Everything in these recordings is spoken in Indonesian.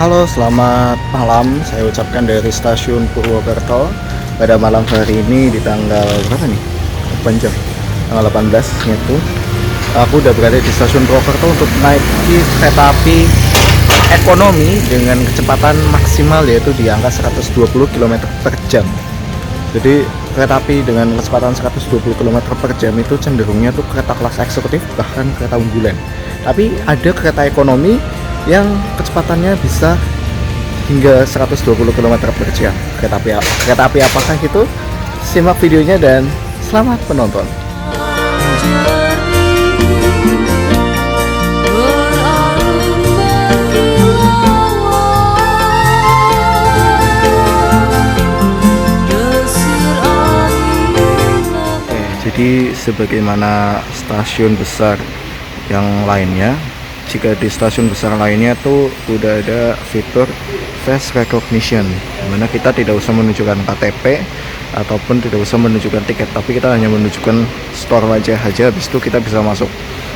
Halo, selamat malam. Saya ucapkan dari stasiun Purwokerto pada malam hari ini di tanggal berapa nih? Panjang. Tanggal 18 itu. Aku udah berada di stasiun Purwokerto untuk naiki kereta api ekonomi dengan kecepatan maksimal yaitu di angka 120 km per jam. Jadi kereta api dengan kecepatan 120 km per jam itu cenderungnya tuh kereta kelas eksekutif bahkan kereta unggulan. Tapi ada kereta ekonomi yang kecepatannya bisa hingga 120 km per jam. Kereta api apakah itu? Simak videonya dan selamat menonton. Jadi sebagaimana stasiun besar yang lainnya, jika di stasiun besar lainnya tuh udah ada fitur face recognition, dimana kita tidak usah menunjukkan KTP ataupun tidak usah menunjukkan tiket, tapi kita hanya menunjukkan store wajah aja, habis itu kita bisa masuk.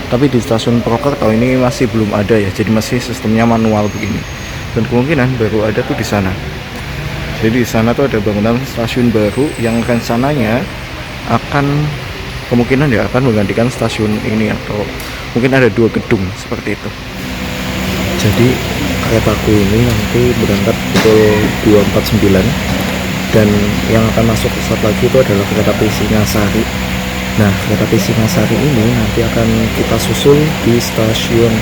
Tapi di stasiun Purwokerto ini masih belum ada ya, jadi masih sistemnya manual begini, dan kemungkinan baru ada tuh di sana. Jadi di sana tuh ada bangunan stasiun baru yang rencananya akan kemungkinan ya akan menggantikan stasiun ini, atau mungkin ada 2 gedung seperti itu. Jadi keretaku ini nanti berangkat pukul 2.49 dan yang akan masuk saat lagi itu adalah kereta api Singasari. Nah, kereta api Singasari ini nanti akan kita susul di stasiun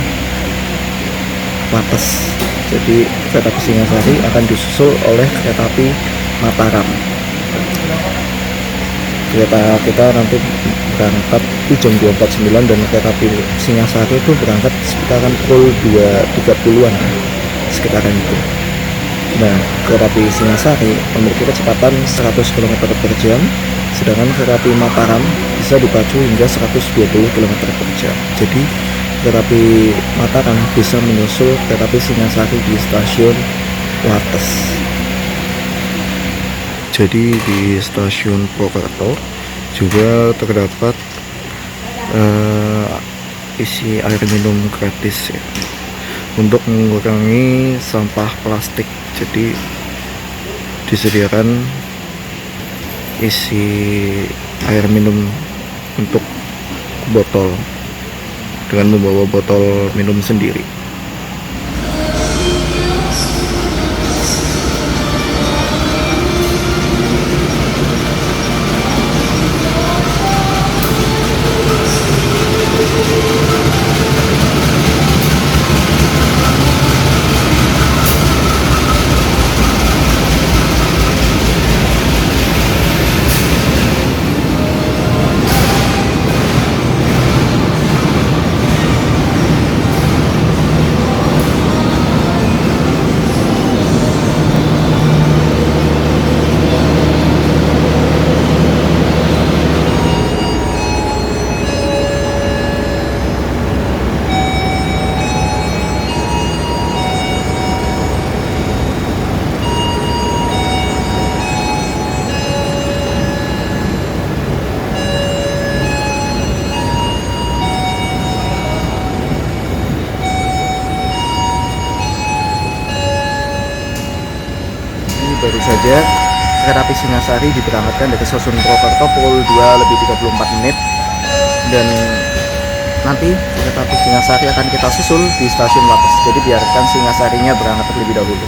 Wates. Jadi kereta api Singasari akan disusul oleh kereta api Mataram. Kereta kita nanti berangkat itu jam 2.49 dan kereta api Singasari itu berangkat sekitaran pukul 2.30-an sekitaran itu. Nah, kereta api Singasari memiliki kecepatan 100 km per jam, sedangkan kereta api Mataram bisa dipacu hingga 120 km per jam. Jadi kereta api Mataram bisa menyusul kereta api Singasari di stasiun Wates. Jadi di stasiun Purwokerto juga terdapat isi air minum gratis ya, untuk mengurangi sampah plastik. Jadi disediakan isi air minum untuk botol dengan membawa botol minum sendiri. Baru saja kereta api Singasari diberangkatkan dari stasiun Purwokerto pukul 2:34, dan nanti kereta api Singasari akan kita susul di stasiun Wates. Jadi biarkan Singasarinya berangkat terlebih dahulu.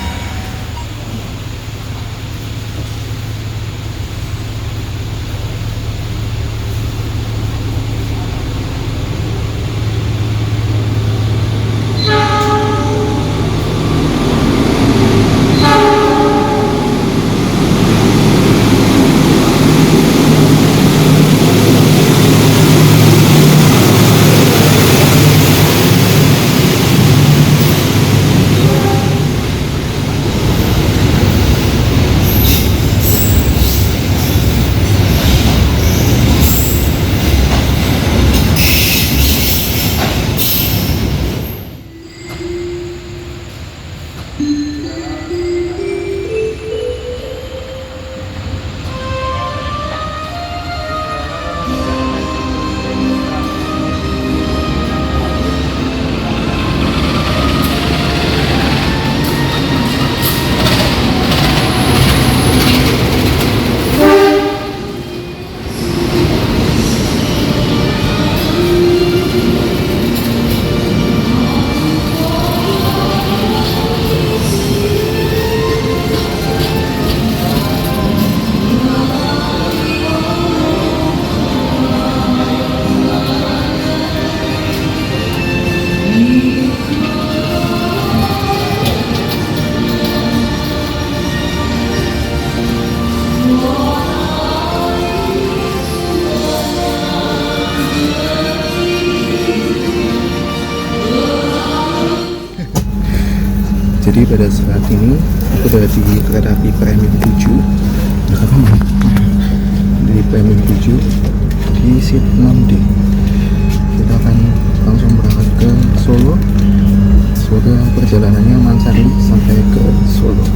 Jadi pada saat ini aku berada di kereta api Premium 7 di Premium 7 di seat 6D. Kita akan langsung berangkat ke Solo. Semoga perjalanannya lancar sampai ke Solo.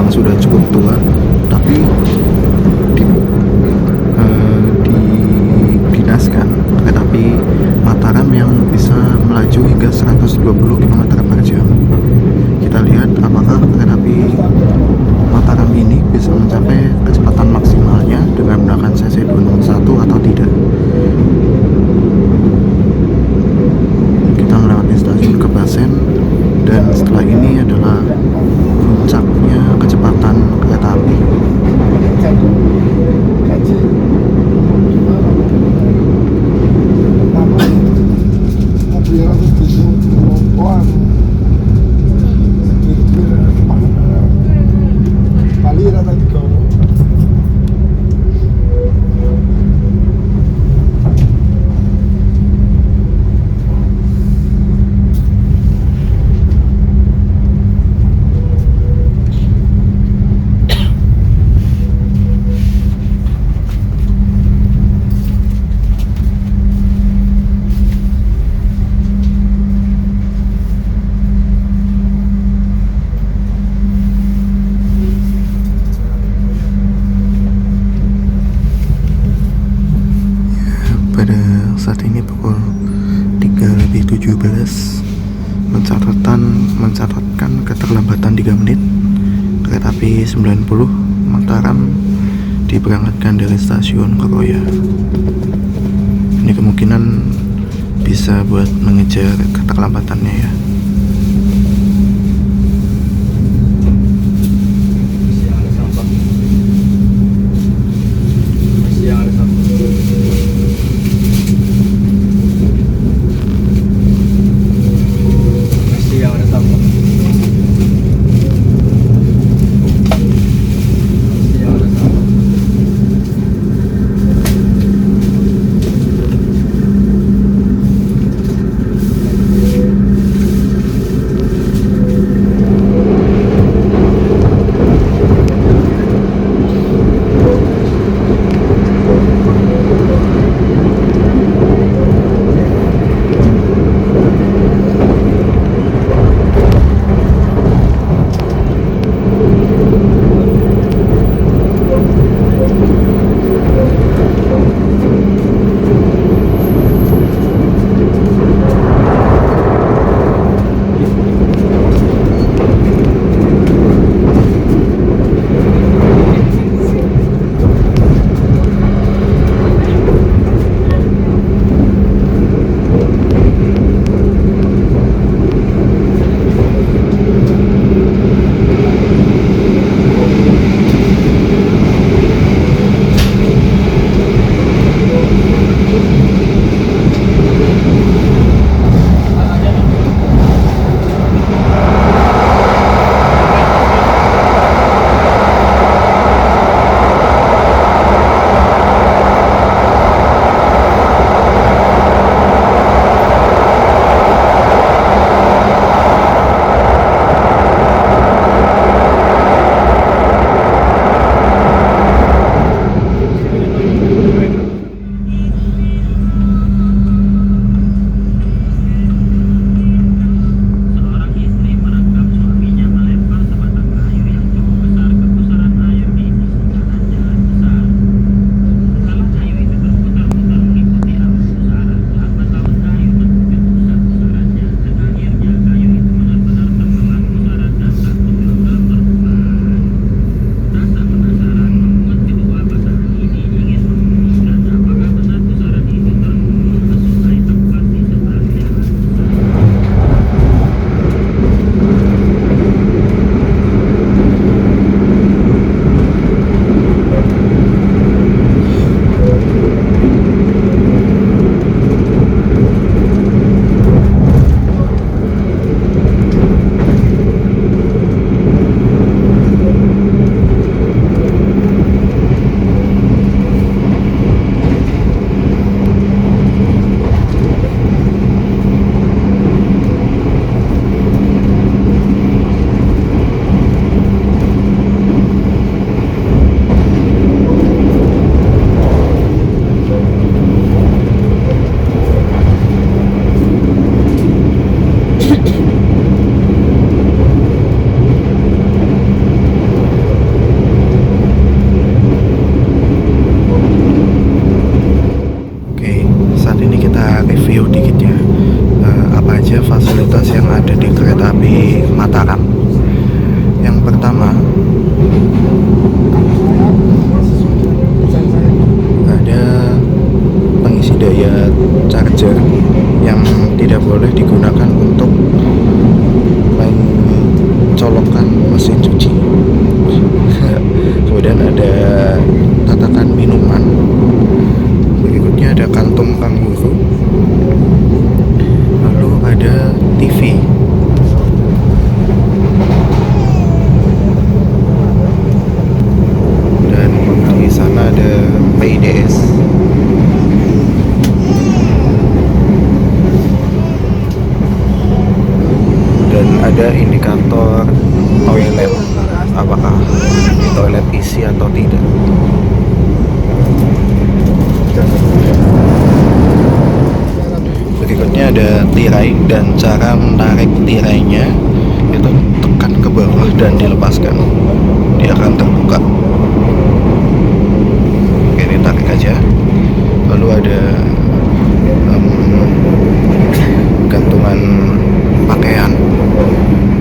Sudah cukup tua, tapi didinaskan kereta api Mataram yang bisa melaju hingga 120 km per jam. Kita lihat apakah kereta api Mataram ini bisa mencapai kecepatan maksimalnya dengan menggunakan CC 201 atau tidak. Kita melewati stasiun Kebasen, dan setelah ini adalah puncaknya kecepatan kereta api. Pada saat ini pukul 3:17 mencatatkan keterlambatan 3 menit. Kereta api 90 Mataram diberangkatkan dari stasiun Keroya. Ini kemungkinan bisa buat mengejar keterlambatannya ya. fasilitas yang ada di kereta api Mataram. Yang pertama, ada pengisi daya charger yang tidak boleh digunakan untuk mencolokkan mesin cuci. Kemudian ada tatakan minuman. Berikutnya ada kantung kanguru. Lalu ada TV. Dan di sana ada PIDS. Dan ada indikator toilet, apakah di toilet isi atau tidak. Berikutnya ada tirai, dan cara menarik tirainya itu tekan ke bawah dan dilepaskan, dia akan terbuka. Oke, ditarik aja. Lalu ada gantungan pakaian,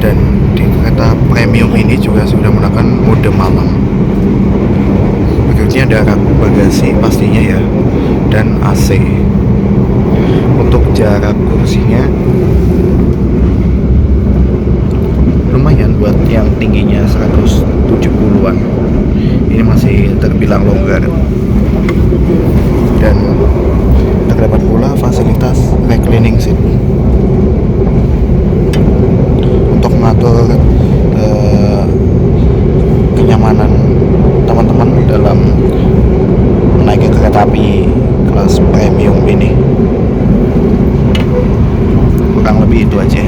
dan di kereta premium ini juga sudah menggunakan mode malam. Berikutnya ada rak bagasi pastinya ya, dan AC. Untuk jarak kursinya lumayan buat yang tingginya 170-an. Ini masih terbilang longgar. Dan terdapat pula fasilitas reclining seat untuk mengatur kenyamanan teman-teman dalam menaiki kereta api kelas premium ini. Kurang lebih itu aja.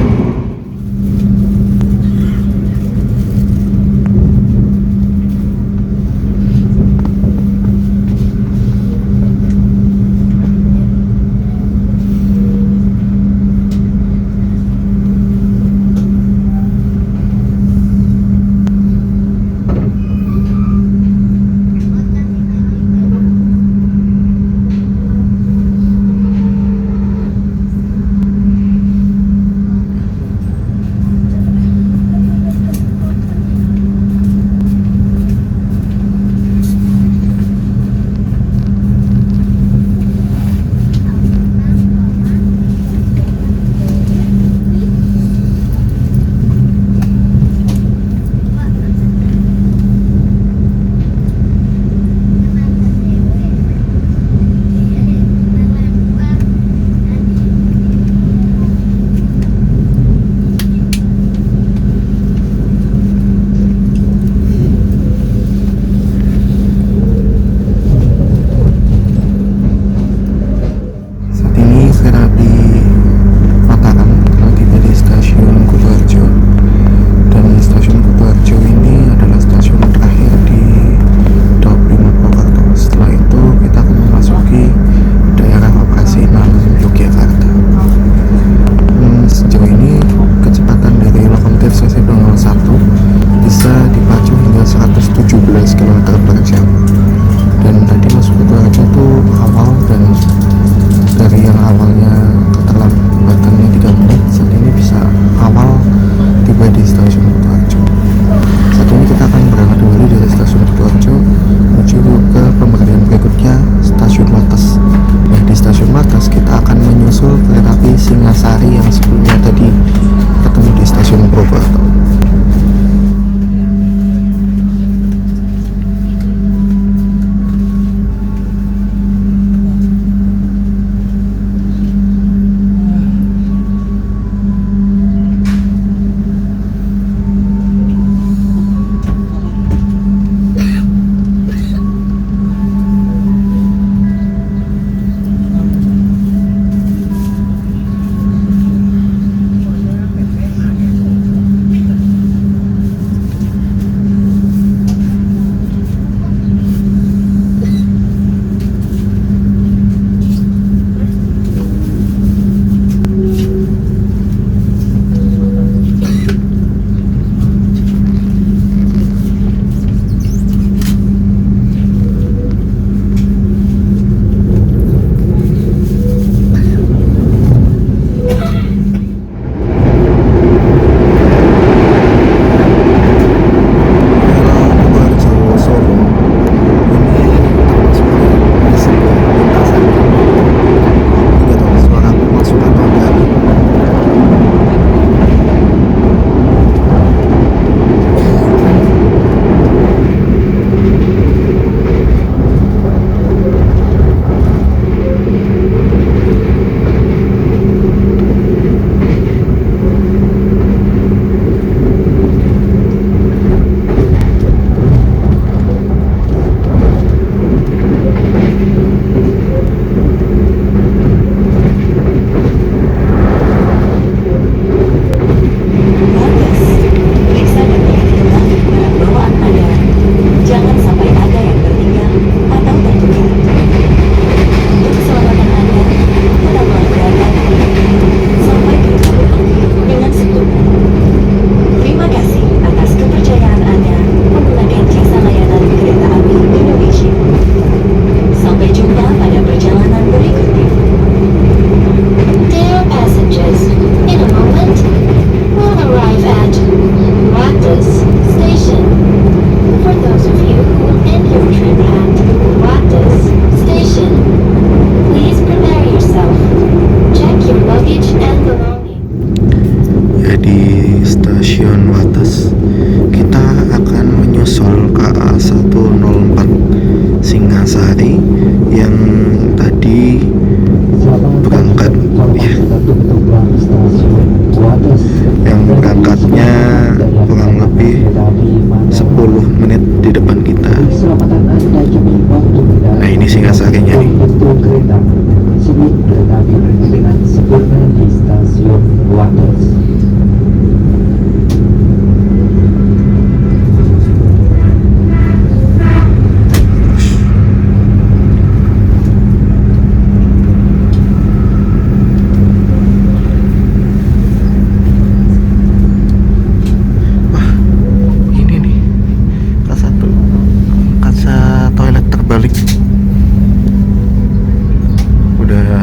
udah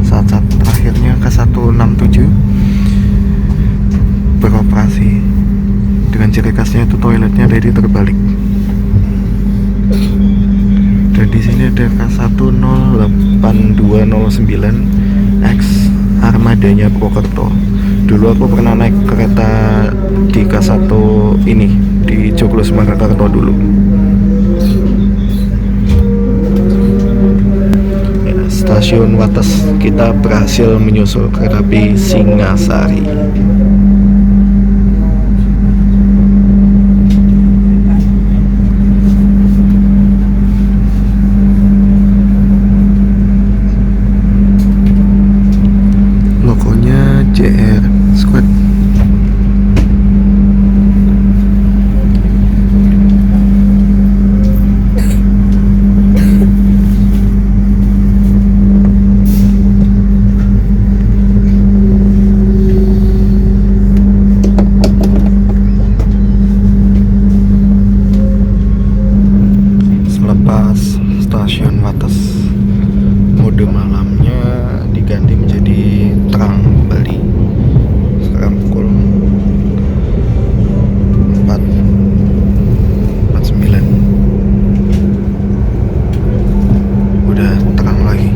saat-saat terakhirnya ke 167 beroperasi. Dengan ciri khasnya itu toiletnya dari terbalik. Dan di sini ada K108-209X armadanya Purwokerto. Dulu aku pernah naik kereta di K1 ini di Joglo Surakarta dulu. Ya, stasiun Wates, kita berhasil menyusul kereta api Singasari. Logonya JR Squad. Selepas stasiun Wates, mode malamnya diganti menjadi terang kembali. Sekarang pukul 4.49, udah terang lagi.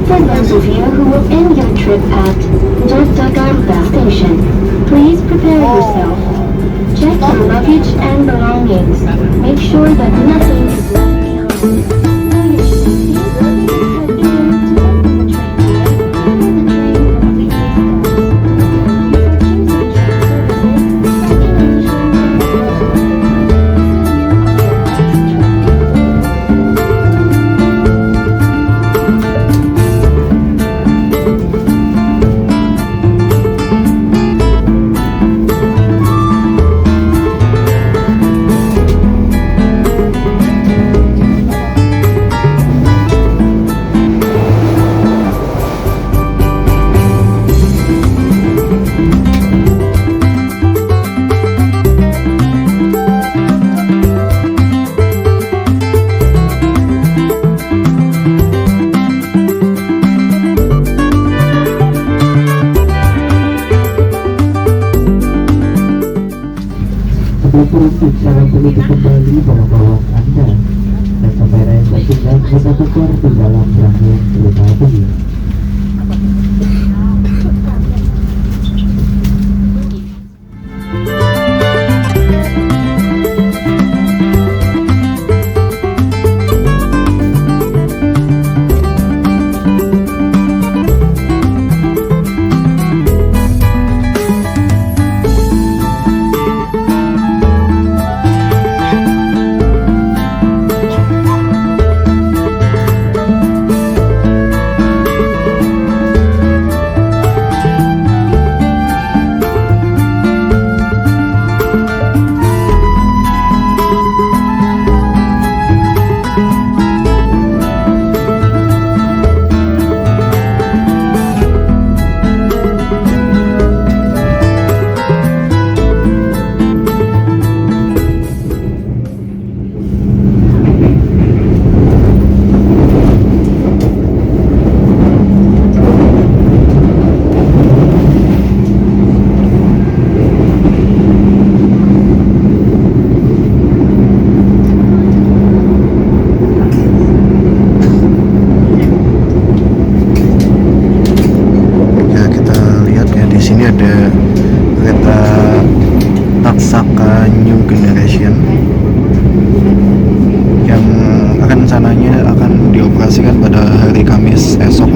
For those of you who will end your trip at Yogyakarta Station, please prepare yourself. Check your luggage and belongings. Make sure that nothing is left behind. Untuk salam menuju kembali barang bawaan Anda dan kamera yang bertindak pada tukar di dalam rangkaian kereta api. rencananya akan dioperasikan pada hari Kamis esok.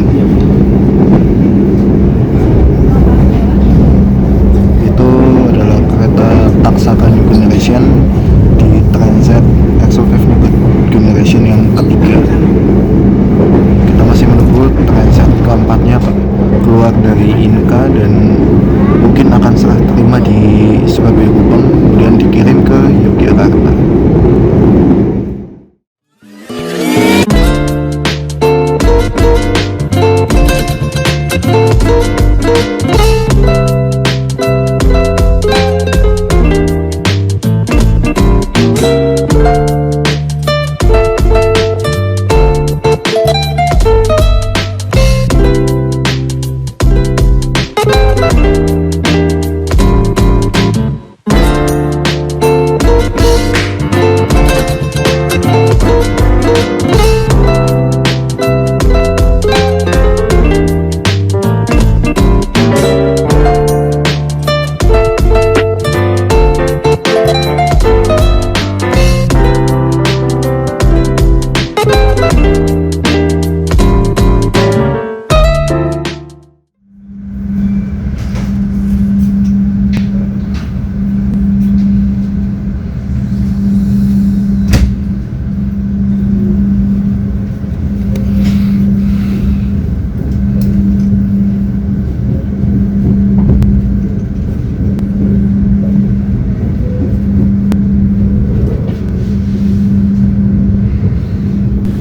Itu adalah kereta Taksaka New Generation di Transit Executive New Generation yang ketiga. Kita masih menunggu transit keempatnya keluar dari Inka dan mungkin akan serah terima di Surabaya Gubeng, kemudian dikirim ke Yogyakarta.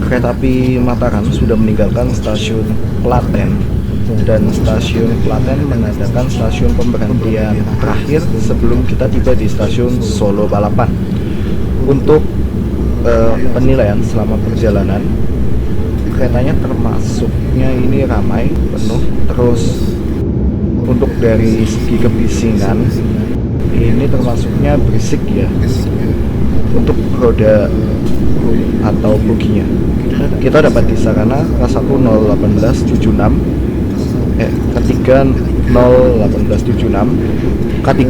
Kereta api Mataram sudah meninggalkan stasiun Klaten, dan stasiun Klaten menandakan stasiun pemberhentian terakhir sebelum kita tiba di stasiun Solo Balapan. Untuk penilaian selama perjalanan, keretanya termasuknya ini ramai, penuh. Terus untuk dari segi kebisingan ini termasuknya berisik ya. Untuk roda atau boginya kita dapat di Sarana K1 01876, K3 01876, K3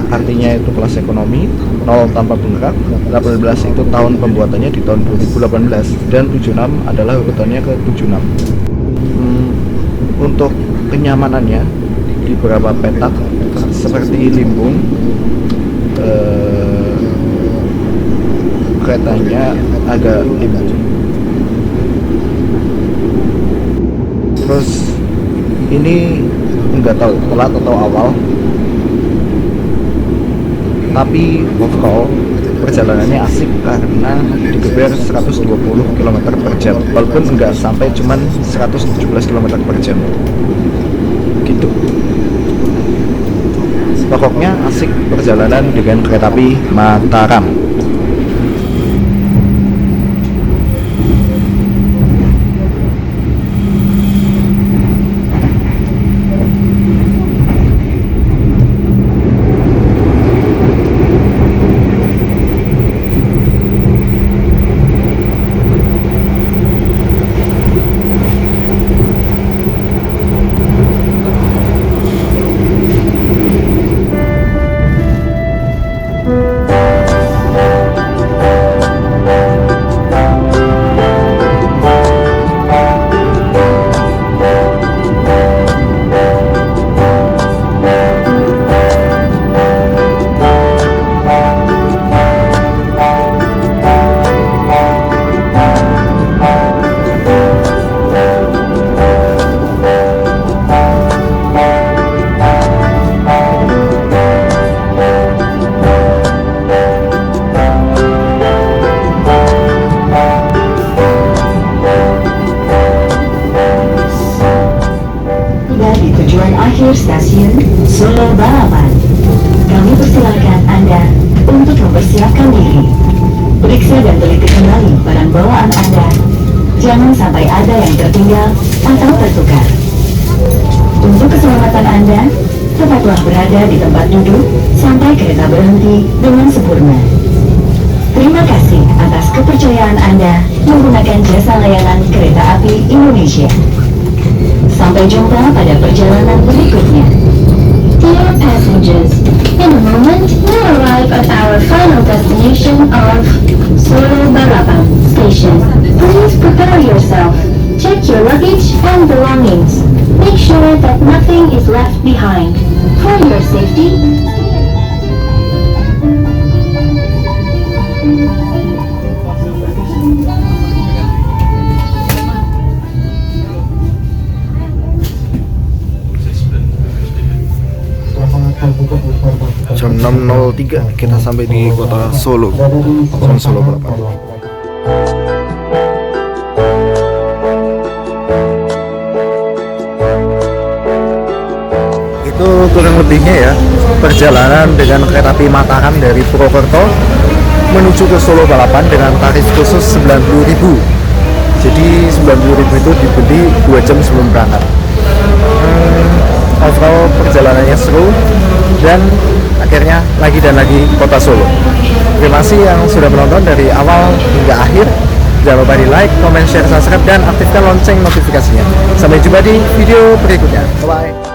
artinya itu kelas ekonomi, 0 tanpa bengkak, 18 itu tahun pembuatannya di tahun 2018, dan 76 adalah urutannya ke 76. Untuk kenyamanannya di beberapa petak seperti Limbung, keretanya agak limbung. Terus ini nggak tahu telat atau awal, tapi overall perjalanannya asik karena digeber 120 km per jam, walaupun nggak sampai, cuman 117 km per jam gitu. Pokoknya asik perjalanan dengan kereta api Mataram. Stasiun Solo Balapan. Kami persilakan Anda untuk mempersiapkan diri. Periksa dan teliti kembali barang bawaan Anda. Jangan sampai ada yang tertinggal atau tertukar. Untuk keselamatan Anda, tetaplah berada di tempat duduk sampai kereta berhenti dengan sempurna. Terima kasih atas kepercayaan Anda menggunakan jasa layanan kereta api Indonesia. Sampai jumpa pada perjalanan berikutnya. Dear passengers, in a moment we'll arrive at our final destination of Solo Balapan Station. Please your luggage and belongings. Make sure that nothing is left behind. For your safety, jam 6.03 kita sampai di kota Solo, Trans Solo Balapan. Itu kurang lebihnya ya perjalanan dengan kereta api Mataram dari Purwokerto menuju ke Solo Balapan dengan tarif khusus 90.000. Jadi 90.000 itu dibeli 2 jam sebelum berangkat. Overall perjalanannya seru dan akhirnya lagi dan lagi kota Solo. Terima kasih yang sudah menonton dari awal hingga akhir. Jangan lupa di like, comment, share, subscribe, dan aktifkan lonceng notifikasinya. Sampai jumpa di video berikutnya. Bye bye.